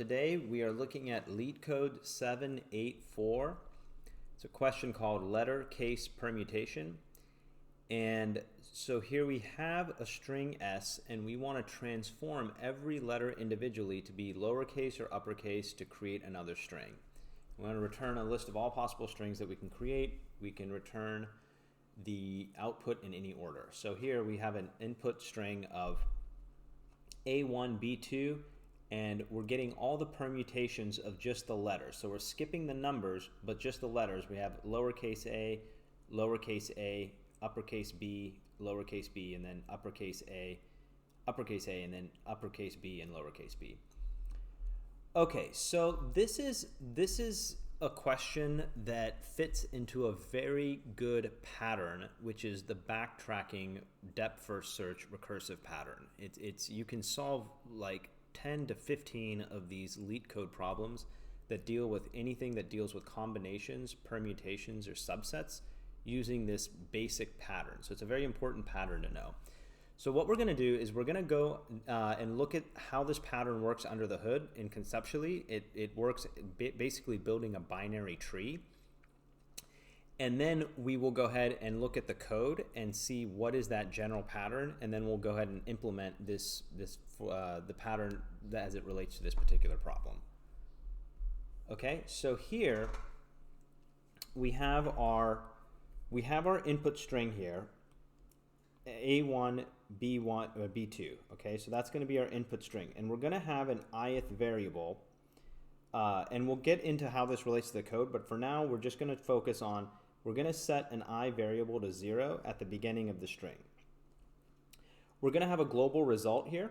Today we are looking at Leetcode 784. It's a question called letter case permutation. And so here we have a string S and we want to transform every letter individually to be lowercase or uppercase to create another string. We want to return a list of all possible strings that we can create. We can return the output in any order. So here we have an input string of A1, B2, and we're getting all the permutations of just the letters. So we're skipping the numbers, but just the letters. We have lowercase a, uppercase B, lowercase b, and then uppercase A, and then uppercase B and lowercase b. Okay, so this is a question that fits into a very good pattern, which is the backtracking depth first search recursive pattern. You can solve like 10 to 15 of these Leetcode problems that deal with anything that deals with combinations, permutations, or subsets using this basic pattern. So it's a very important pattern to know. So what we're going to do is we're going to go and look at how this pattern works under the hood. And conceptually, it works basically building a binary tree. And then we will go ahead and look at the code and see what is that general pattern, and then we'll go ahead and implement the pattern as it relates to this particular problem. Okay, so here we have our input string here, A1, B1, or B2. Okay, so that's going to be our input string, and we're going to have an ith variable, and we'll get into how this relates to the code. But for now, we're just going to focus on. We're going to set an I variable to 0 at the beginning of the string. We're going to have a global result here,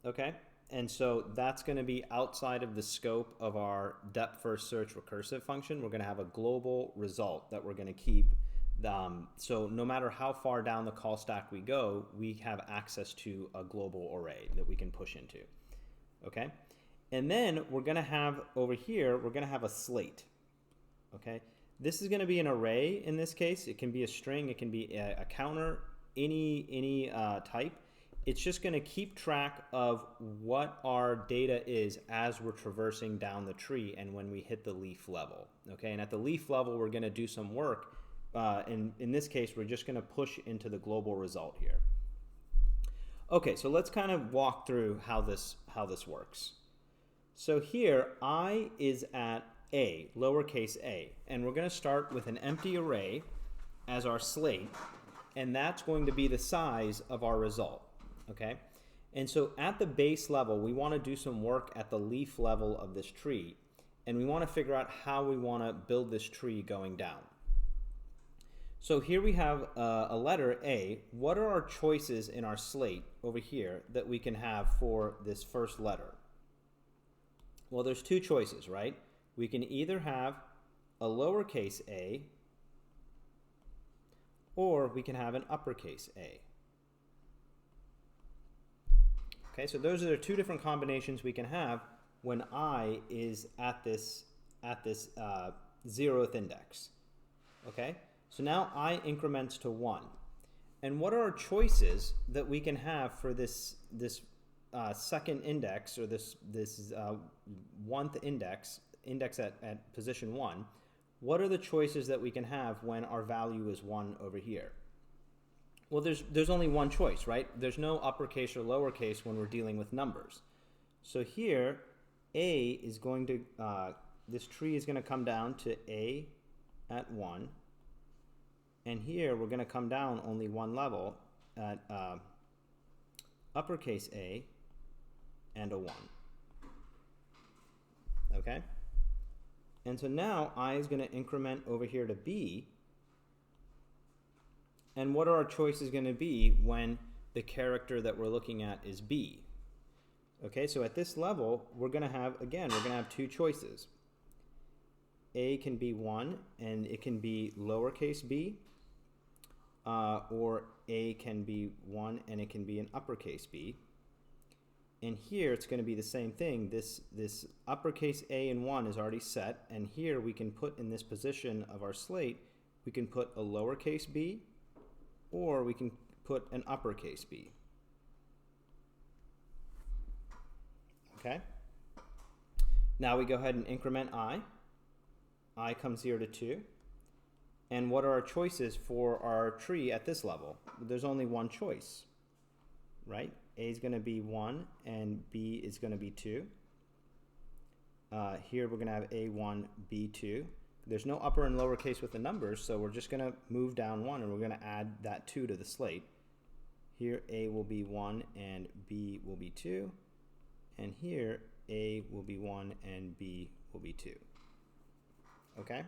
okay? And so that's going to be outside of the scope of our depth first search recursive function. We're going to have a global result that we're going to keep. So no matter how far down the call stack we go, we have access to a global array that we can push into, okay? And then we're going to have over here, we're going to have a slate, okay? This is going to be an array in this case. It can be a string, it can be a counter, any type. It's just going to keep track of what our data is as we're traversing down the tree and when we hit the leaf level. Okay, and at the leaf level, we're going to do some work. In this case, we're just going to push into the global result here. Okay, so let's kind of walk through how this works. So here, I is at A, lowercase a, and we're going to start with an empty array as our slate, and that's going to be the size of our result, okay? And so at the base level, we want to do some work at the leaf level of this tree, and we want to figure out how we want to build this tree going down. So here we have a letter A. What are our choices in our slate over here that we can have for this first letter? Well, there's two choices, right? We can either have a lowercase a, or we can have an uppercase a. Okay, so those are the two different combinations we can have when I is at this 0th index. Okay, so now I increments to 1. And what are our choices that we can have for this second index, or this 1th index at position 1, what are the choices that we can have when our value is 1 over here? Well, there's only one choice, right? There's no uppercase or lowercase when we're dealing with numbers. So here, A is going to, this tree is going to come down to A at 1. And here, we're going to come down only one level at uppercase A and a 1. Okay? And so now I is going to increment over here to B. And what are our choices going to be when the character that we're looking at is B? Okay, so at this level, we're going to have, again, we're going to have two choices. A can be 1, and it can be lowercase b, or A can be 1, and it can be an uppercase B. And here it's going to be the same thing. This uppercase A and 1 is already set, and here we can put in this position of our slate, we can put a lowercase b, or we can put an uppercase b. Okay? Now we go ahead and increment I. I comes 0 to 2. And what are our choices for our tree at this level? There's only one choice, right? A is going to be 1 and B is going to be 2. Here we're going to have A1, B2. There's no upper and lower case with the numbers, so we're just going to move down 1 and we're going to add that 2 to the slate. Here A will be 1 and B will be 2. And here A will be 1 and B will be 2. Okay?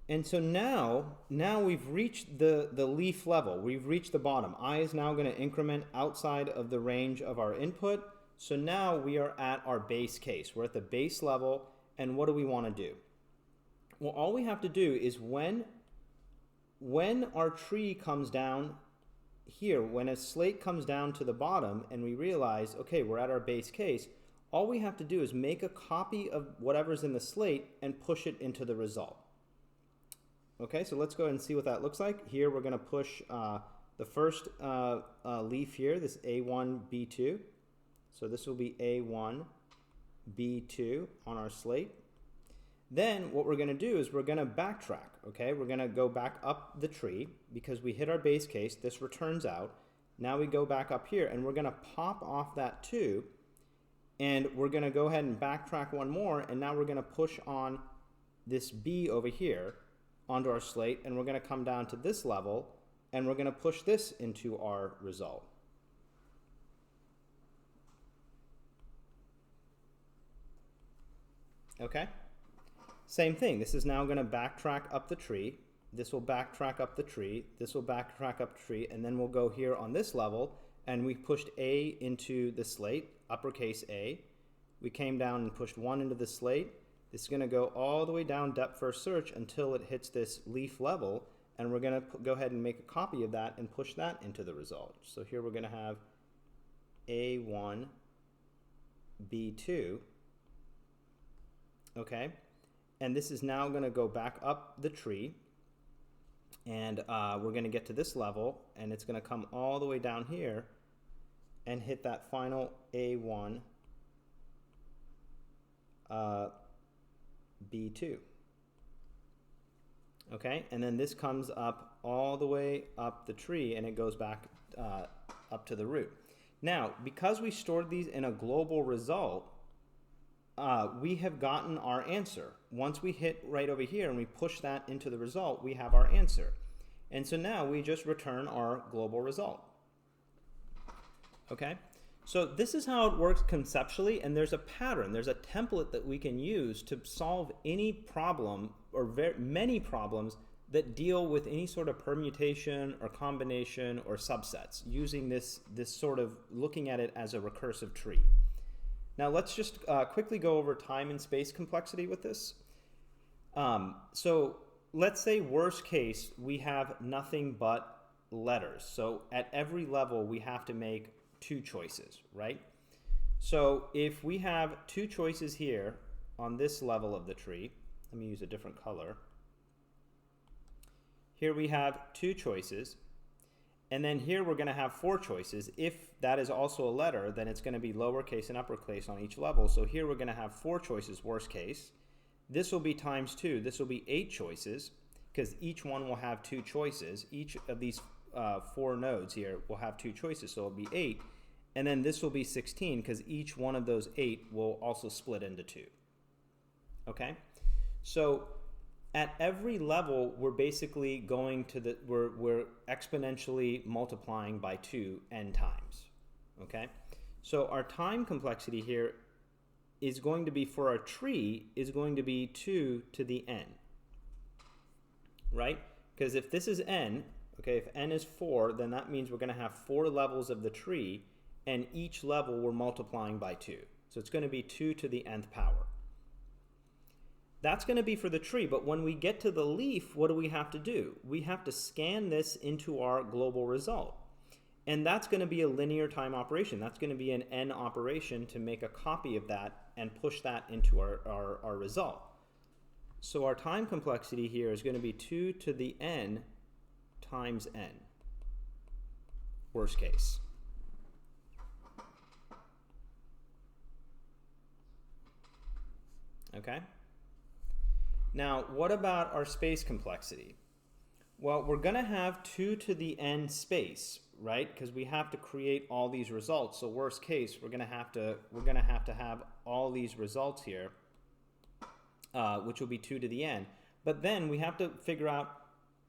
And so now we've reached the leaf level. We've reached the bottom. I is now going to increment outside of the range of our input. So now we are at our base case. We're at the base level, and what do we want to do? Well, all we have to do is when our tree comes down here, when a slate comes down to the bottom and we realize, okay, we're at our base case, all we have to do is make a copy of whatever's in the slate and push it into the result. Okay, so let's go ahead and see what that looks like. Here we're going to push the first leaf here, this A1, B2. So this will be A1, B2 on our slate. Then what we're going to do is we're going to backtrack, okay? We're going to go back up the tree because we hit our base case. This returns out. Now we go back up here and we're going to pop off that 2 and we're going to go ahead and backtrack one more, and now we're going to push on this B over here onto our slate, and we're going to come down to this level and we're going to push this into our result. Okay? Same thing. This is now going to backtrack up the tree. This will backtrack up the tree. This will backtrack up the tree. And then we'll go here on this level, and we pushed A into the slate, uppercase A. We came down and pushed 1 into the slate. This is going to go all the way down depth first search until it hits this leaf level, and we're going to go ahead and make a copy of that and push that into the result. So here we're going to have A1, B2. Okay? And this is now going to go back up the tree, and we're going to get to this level, and it's going to come all the way down here and hit that final A1, B2. Okay, and then this comes up all the way up the tree and it goes back up to the root. Now, because we stored these in a global result, we have gotten our answer. Once we hit right over here and we push that into the result, we have our answer. And so now we just return our global result. Okay? So this is how it works conceptually, and there's a pattern, there's a template that we can use to solve any problem or many problems that deal with any sort of permutation or combination or subsets, using this sort of looking at it as a recursive tree. Now let's just quickly go over time and space complexity with this. So let's say worst case, we have nothing but letters. So at every level, we have to make 2 choices, right? So if we have 2 choices here on this level of the tree, let me use a different color. Here we have 2 choices, and then here we're going to have 4 choices. If that is also a letter, then it's going to be lowercase and uppercase on each level. So here we're going to have 4 choices, worst case. This will be times 2. This will be 8 choices, because each one will have 2 choices. Each of these 4 nodes here will have 2 choices, so it'll be 8. And then this will be 16, because each one of those 8 will also split into 2. Okay? So at every level, we're basically going to we're exponentially multiplying by 2 n times. Okay? So our time complexity here is going to be, for our tree, is going to be 2 to the n. Right? Because if this is n, okay, if n is 4, then that means we're going to have 4 levels of the tree, and each level we're multiplying by 2. So it's going to be 2 to the nth power. That's going to be for the tree, but when we get to the leaf, what do we have to do? We have to scan this into our global result. And that's going to be a linear time operation. That's going to be an n operation to make a copy of that and push that into our result. So our time complexity here is going to be 2 to the n times n, worst case. Okay? Now, what about our space complexity? Well, we're going to have 2 to the n space, right? Because we have to create all these results. So worst case, we're going to have to have all these results here, which will be 2 to the n. But then we have to figure out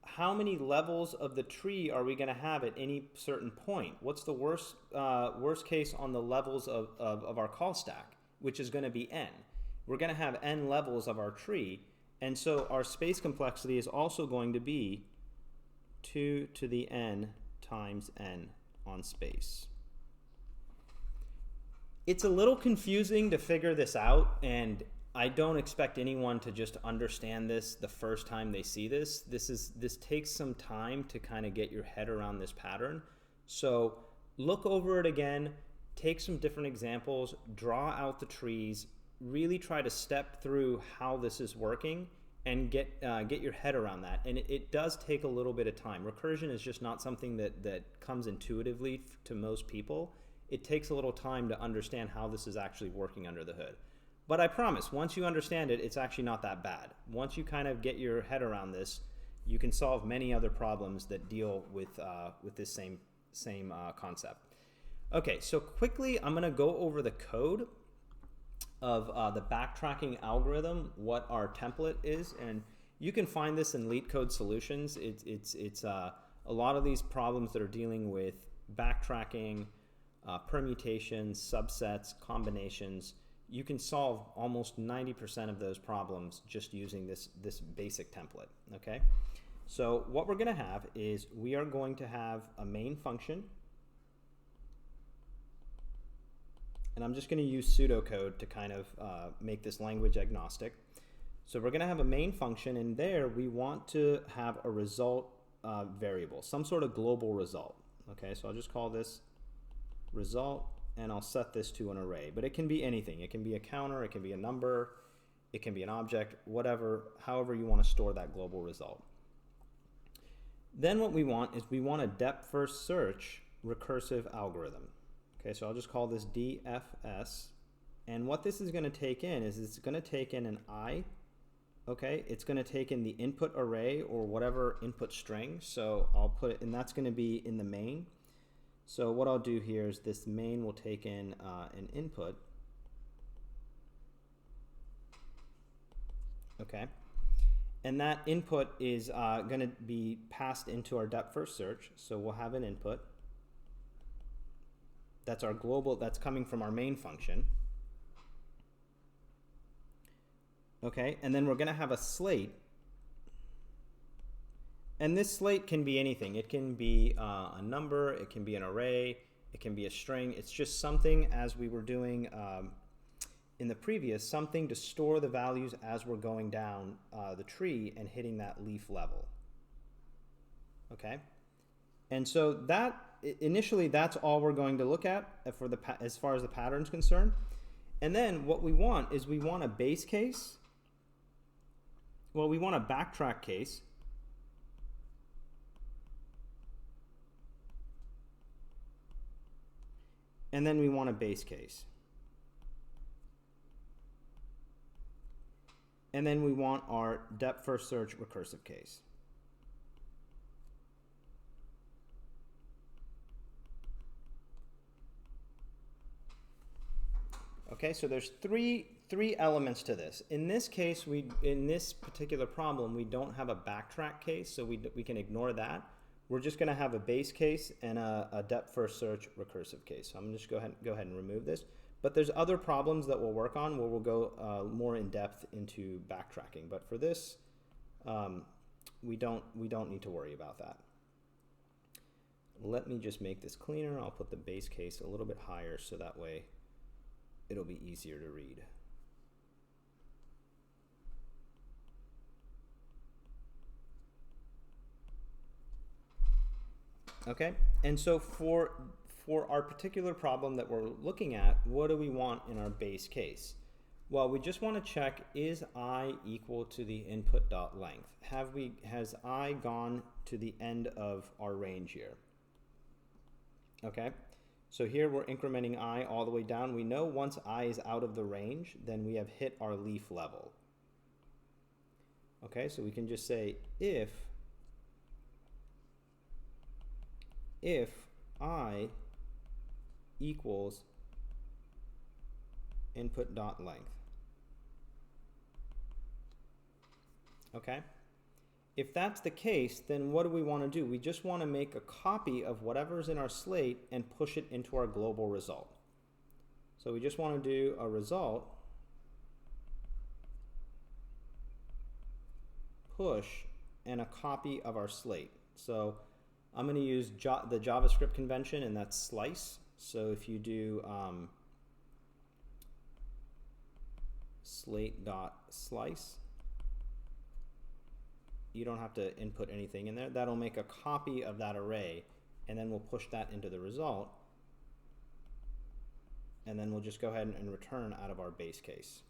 how many levels of the tree are we going to have at any certain point. What's the worst case on the levels of our call stack, which is going to be n. We're going to have n levels of our tree, and so our space complexity is also going to be 2 to the n times n on space. It's a little confusing to figure this out, and I don't expect anyone to just understand this the first time they see this. This takes some time to kind of get your head around this pattern. So look over it again, take some different examples, draw out the trees, really try to step through how this is working and get your head around that. And it does take a little bit of time. Recursion is just not something that comes intuitively to most people. It takes a little time to understand how this is actually working under the hood. But I promise, once you understand it, it's actually not that bad. Once you kind of get your head around this, you can solve many other problems that deal with this same concept. Okay, so quickly, I'm going to go over the code of the backtracking algorithm, what our template is, and you can find this in Leetcode solutions. It's a lot of these problems that are dealing with backtracking, permutations, subsets, combinations. You can solve almost 90% of those problems just using this basic template, okay? So what we're going to have is we are going to have a main function, and I'm just going to use pseudocode to kind of make this language agnostic. So we're going to have a main function, and there we want to have a result variable, some sort of global result, okay? So I'll just call this result, and I'll set this to an array, but it can be anything. It can be a counter, it can be a number, it can be an object, whatever, however you want to store that global result. Then what we want is we want a depth first search recursive algorithm. Okay, so I'll just call this DFS, and what this is going to take in is it's going to take in an I, okay? It's going to take in the input array or whatever input string, so I'll put it, and that's going to be in the main. So what I'll do here is this main will take in an input, okay? And that input is going to be passed into our depth first search. So we'll have an input. That's our global, that's coming from our main function. Okay, and then we're going to have a slate. And this slate can be anything. It can be a number, it can be an array, it can be a string. It's just something, as we were doing in the previous, something to store the values as we're going down the tree and hitting that leaf level. Okay? And so that, initially, that's all we're going to look at for as far as the pattern's concerned. And then what we want is we want a base case. Well, we want a backtrack case. And then we want a base case. And then we want our depth first search recursive case. Okay, so there's three elements to this. In this case, in this particular problem, we don't have a backtrack case, so we can ignore that. We're just going to have a base case and a depth first search recursive case. So I'm just go ahead and remove this. But there's other problems that we'll work on where we'll go more in depth into backtracking. But for this, we don't need to worry about that. Let me just make this cleaner. I'll put the base case a little bit higher so that way it'll be easier to read. Okay, and so for our particular problem that we're looking at, what do we want in our base case? Well, we just want to check, is I equal to the input dot length? Has I gone to the end of our range here? Okay, So here we're incrementing I all the way down. We know once I is out of the range, then we have hit our leaf level. Okay, so we can just say if I equals input dot length. Okay? If that's the case, then what do we want to do? We just want to make a copy of whatever's in our slate and push it into our global result. So we just want to do a result push and a copy of our slate. So I'm going to use the JavaScript convention, and that's slice. So if you do slate.slice, you don't have to input anything in there. That'll make a copy of that array, and then we'll push that into the result. And then we'll just go ahead and return out of our base case.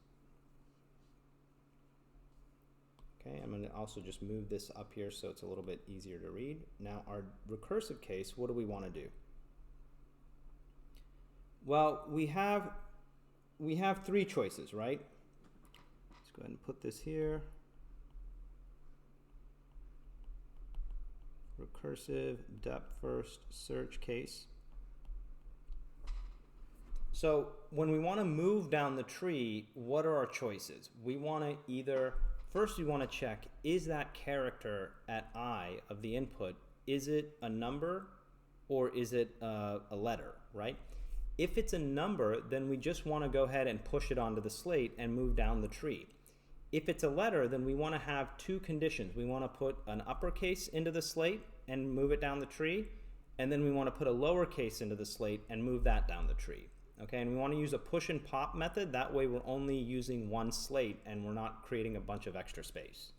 Okay, I'm going to also just move this up here so it's a little bit easier to read. Now our recursive case, what do we want to do? Well, we have three choices, right? Let's go ahead and put this here. Recursive depth first search case. So when we want to move down the tree, what are our choices? We want to either, first we want to check, is that character at I of the input, is it a number or is it a letter, right? If it's a number, then we just want to go ahead and push it onto the slate and move down the tree. If it's a letter, then we want to have two conditions. We want to put an uppercase into the slate and move it down the tree, and then we want to put a lowercase into the slate and move that down the tree. Okay, and we want to use a push and pop method. That way we're only using one slate and we're not creating a bunch of extra space.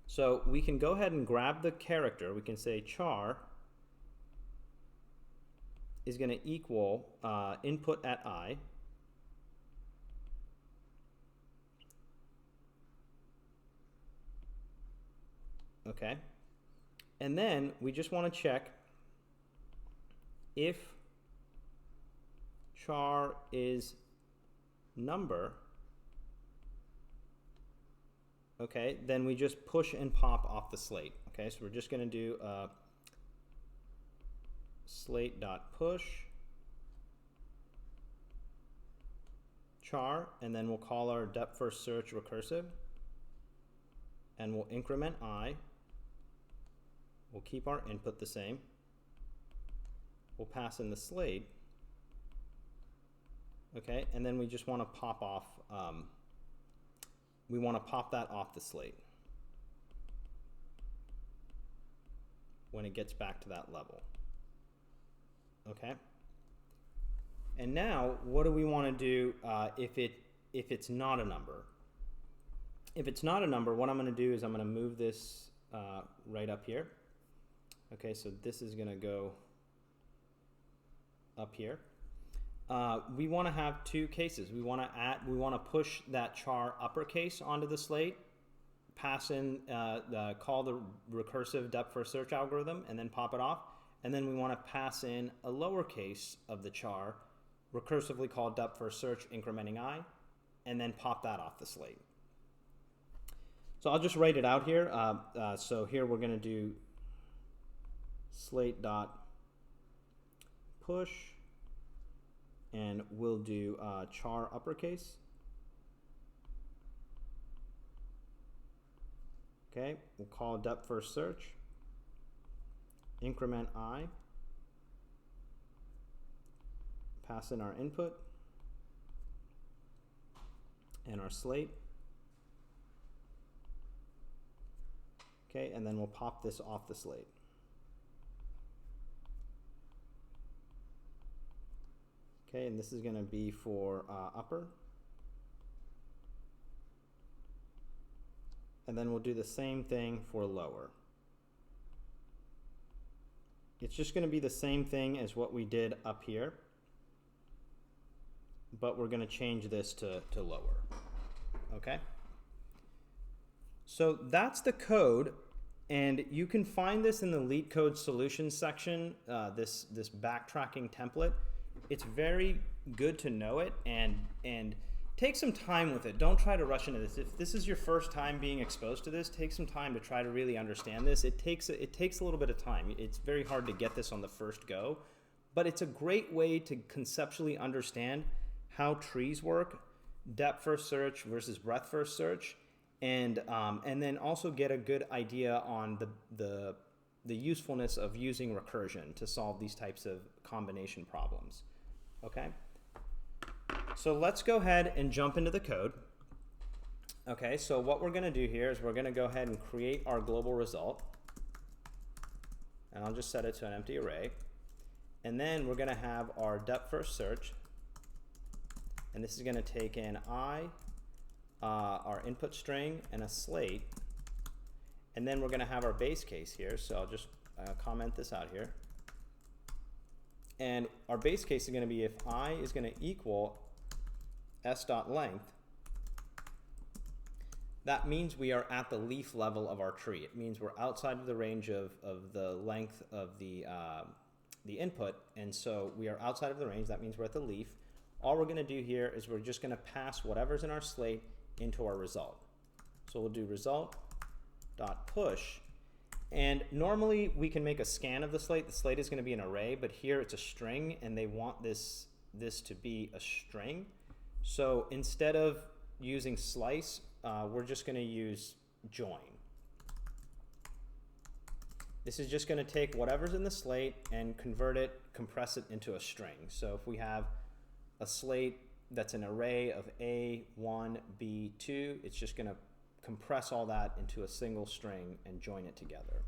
So we can go ahead and grab the character. We can say char is going to equal input at I. Okay, and then we just want to check if char is number, okay, then we just push and pop off the slate. Okay, so we're just going to do slate.push char, and then we'll call our depth first search recursive, and we'll increment I. We'll keep our input the same. We'll pass in the slate. Okay, and then we just want to pop off, we want to pop that off the slate when it gets back to that level. Okay, and now what do we want to do if it's not a number? If it's not a number, what I'm going to do is I'm going to move this right up here. Okay, so this is going to go up here. We want to have two cases. We want to push that char uppercase onto the slate, pass in, call the recursive depth first search algorithm, and then pop it off. And then we want to pass in a lowercase of the char, recursively called depth first search incrementing I, and then pop that off the slate. So I'll just write it out here. So here we're going to do slate.push, and we'll do char uppercase. Okay, we'll call depth first search, increment I, pass in our input and our slate. Okay, and then we'll pop this off the slate. Okay, and this is going to be for upper. And then we'll do the same thing for lower. It's just going to be the same thing as what we did up here, but we're going to change this to lower. Okay? So that's the code. And you can find this in the Leetcode solutions section, this backtracking template. It's very good to know it, and take some time with it. Don't try to rush into this. If this is your first time being exposed to this, take some time to try to really understand this. It takes a little bit of time. It's very hard to get this on the first go, but it's a great way to conceptually understand how trees work, depth first search versus breadth first search, and then also get a good idea on the usefulness of using recursion to solve these types of combination problems. Okay. So let's go ahead and jump into the code. Okay, so what we're going to do here is we're going to go ahead and create our global result. And I'll just set it to an empty array. And then we're going to have our depth first search. And this is going to take in our input string, and a slate. And then we're going to have our base case here. So I'll just comment this out here. And our base case is going to be if I is going to equal s.length, that means we are at the leaf level of our tree. It means we're outside of the range of the length of the input, and so we are outside of the range. That means we're at the leaf. All we're going to do here is we're just going to pass whatever's in our slate into our result. So we'll do result.push, and normally we can make a scan of the slate. The slate is going to be an array, but here it's a string, and they want this to be a string. So instead of using slice, we're just going to use join. This is just going to take whatever's in the slate and convert it, compress it into a string. So if we have a slate that's an array of A1, B2, it's just going to compress all that into a single string and join it together.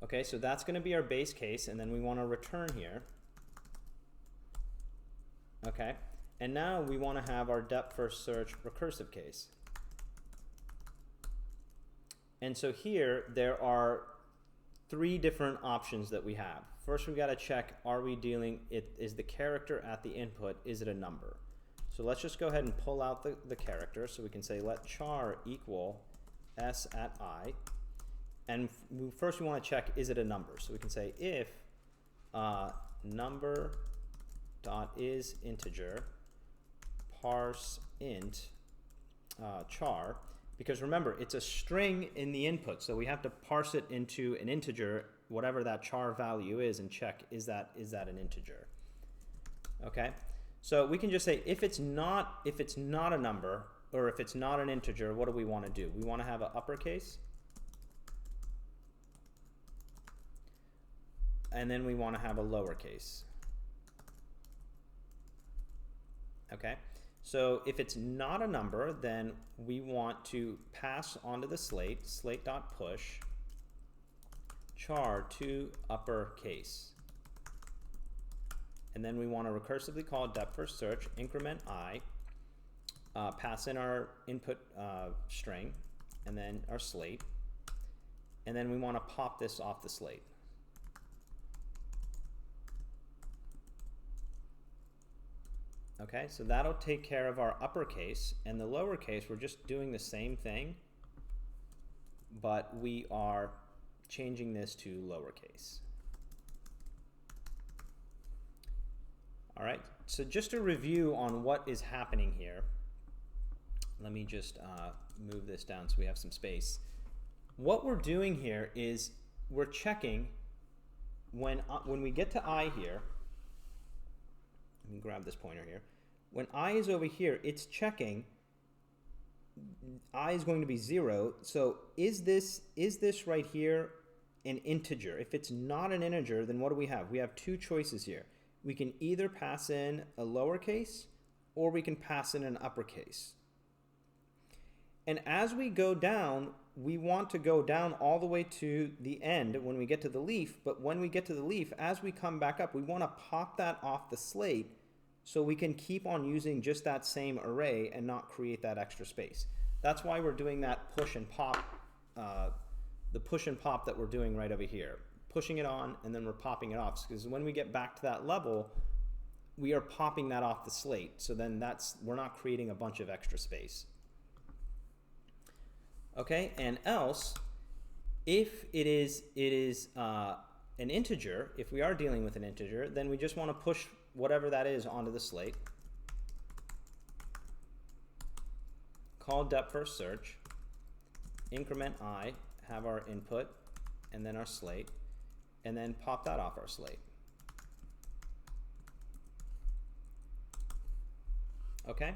Okay, so that's going to be our base case, and then we want to return here. Okay, and now we want to have our depth first search recursive case. And so here there are three different options that we have. First, we've got to check, are we dealing, is the character at the input, is it a number? So let's just go ahead and pull out the character. So we can say let char equal s at I. And first we want to check, is it a number? So we can say if number dot is integer parse int char, because remember it's a string in the input, so we have to parse it into an integer, whatever that char value is, and check is that an integer. Okay, so we can just say if it's not a number, or if it's not an integer, what do we want to do? We want to have an uppercase, and then we want to have a lowercase. Okay, so if it's not a number, then we want to pass onto the slate.push char to uppercase. And then we want to recursively call depth first search, increment I, pass in our input string, and then our slate. And then we want to pop this off the slate. Okay, so that'll take care of our uppercase, and the lowercase, we're just doing the same thing, but we are changing this to lowercase. All right, so just a review on what is happening here. Let me just move this down so we have some space. What we're doing here is we're checking when we get to I here. Let me grab this pointer here. When I is over here, it's checking. I is going to be 0. So is this right here an integer? If it's not an integer, then what do we have? We have two choices here. We can either pass in a lowercase, or we can pass in an uppercase. And as we go down, we want to go down all the way to the end when we get to the leaf. But when we get to the leaf, as we come back up, we want to pop that off the slate so we can keep on using just that same array and not create that extra space. That's why we're doing that push and pop, the push and pop that we're doing right over here. Pushing it on, and then we're popping it off, because when we get back to that level, we are popping that off the slate. So then we're not creating a bunch of extra space. Okay, and else, if it is an integer, if we are dealing with an integer, then we just want to push whatever that is onto the slate. Call depth first search, increment I, have our input, and then our slate, and then pop that off our slate. Okay,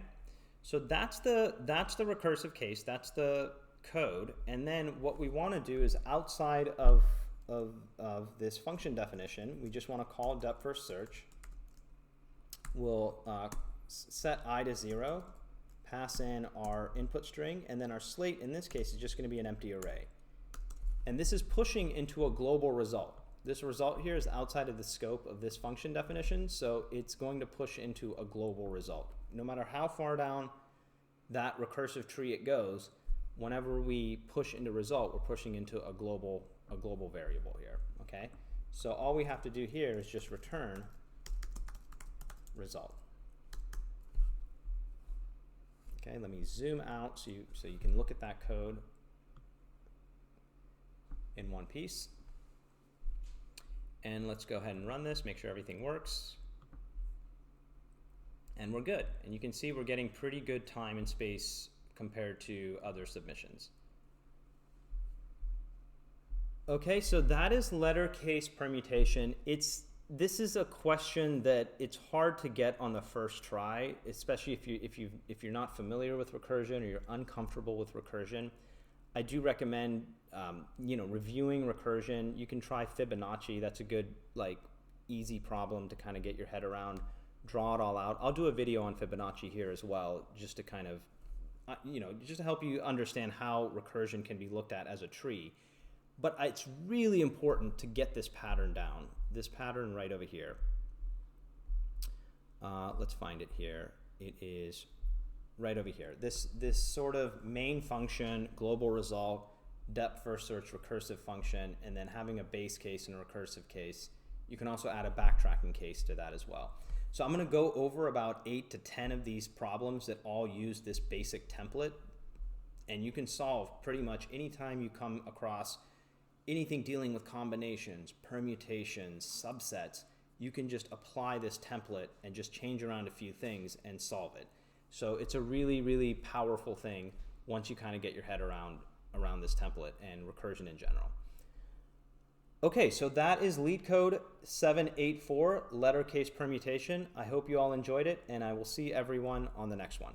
so that's the recursive case. That's the code. And then what we want to do is outside of this function definition, we just want to call depth first search. We'll set I to 0, pass in our input string, and then our slate in this case is just going to be an empty array. And this is pushing into a global result. This result here is outside of the scope of this function definition, so it's going to push into a global result. No matter how far down that recursive tree it goes, whenever we push into result, we're pushing into a global variable here, okay? So all we have to do here is just return result. Okay, let me zoom out so you can look at that code in one piece. And let's go ahead and run this, make sure everything works. And we're good. And you can see we're getting pretty good time and space compared to other submissions. Okay, so that is letter case permutation. This is a question that it's hard to get on the first try, especially if you're not familiar with recursion or you're uncomfortable with recursion. I do recommend reviewing recursion. You can try Fibonacci. That's a good easy problem to kind of get your head around. Draw it all out. I'll do a video on Fibonacci here as well, just to kind of just to help you understand how recursion can be looked at as a tree. But it's really important to get this pattern down. This pattern right over here. Let's find it here. It is right over here. This sort of main function, global result, depth first search recursive function, and then having a base case and a recursive case. You can also add a backtracking case to that as well. So I'm going to go over about 8 to 10 of these problems that all use this basic template, and you can solve pretty much anytime you come across anything dealing with combinations, permutations, subsets. You can just apply this template and just change around a few things and solve it. So it's a really, really powerful thing once you kind of get your head around this template and recursion in general. Okay, so that is Leetcode 784, letter case permutation. I hope you all enjoyed it, and I will see everyone on the next one.